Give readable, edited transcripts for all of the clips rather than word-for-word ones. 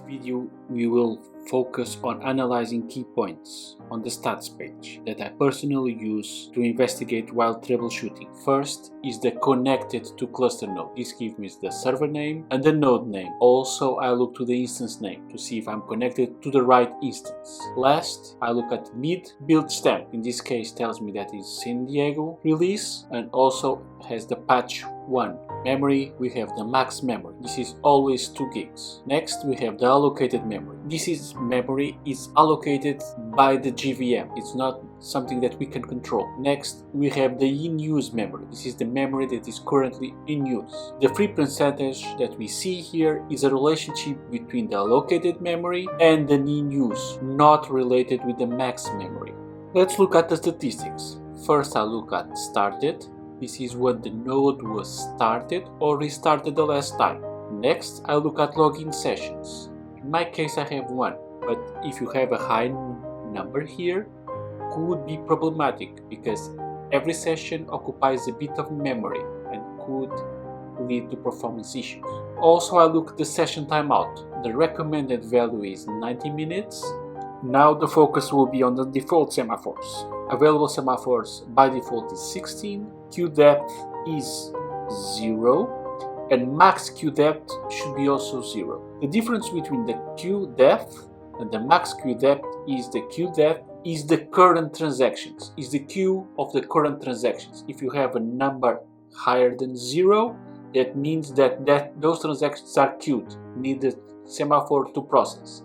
video we will focus on analyzing key points on the stats page that I personally use to investigate while troubleshooting. First is the connected to cluster node. This gives me the server name and the node name. Also, I look to the instance name to see if I'm connected to the right instance. Last, I look at mid build stamp. In this case, tells me that is San Diego release and also has the patch 1. Memory, we have the max memory. This is always 2 gigs. Next, we have the allocated memory. This memory is allocated by the JVM. It's not something that we can control. Next, we have the in-use memory. This is the memory that is currently in use. The free percentage that we see here is a relationship between the allocated memory and the in-use, not related with the max memory. Let's look at the statistics. First, I'll look at started. This is when the node was started or restarted the last time. Next, I look at login sessions. In my case, I have 1, but if you have a high number here, could be problematic because every session occupies a bit of memory and could lead to performance issues. Also, I look at the session timeout. The recommended value is 90 minutes. Now the focus will be on the default semaphores. Available semaphores by default is 16, queue depth is 0, and max queue depth should be also 0. The difference between the queue depth and the max queue depth is the queue depth is the current transactions, is the queue of the current transactions. If you have a number higher than 0, that means that those transactions are queued, need the semaphore to process.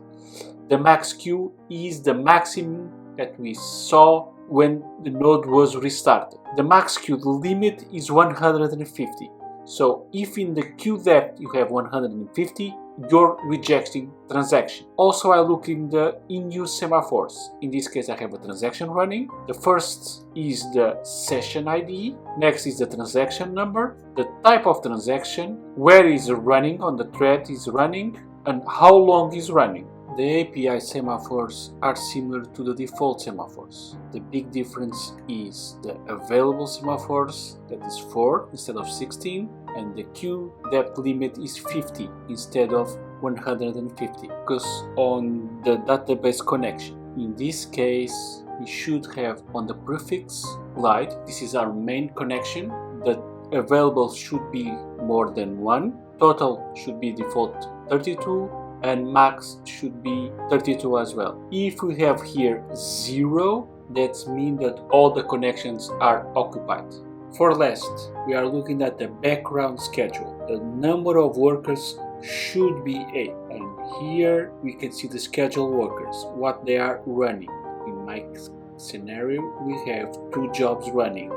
The max queue is the maximum that we saw when the node was restarted. The max queue limit is 150. So if in the queue depth you have 150, you're rejecting transaction. Also, I look in the in-use semaphores. In this case, I have a transaction running. The first is the session ID. Next is the transaction number, the type of transaction, where is running on the thread is running, and how long is running. The API semaphores are similar to the default semaphores. The big difference is the available semaphores, that is 4 instead of 16, and the queue depth limit is 50 instead of 150 because on the database connection. In this case, we should have on the prefix light, this is our main connection, the available should be more than 1, total should be default 32, and max should be 32 as well. If we have here 0, that means that all the connections are occupied. For last, we are looking at the background schedule. The number of workers should be 8, and here we can see the scheduled workers, what they are running. In my scenario, we have 2 jobs running.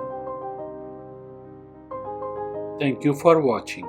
Thank you for watching.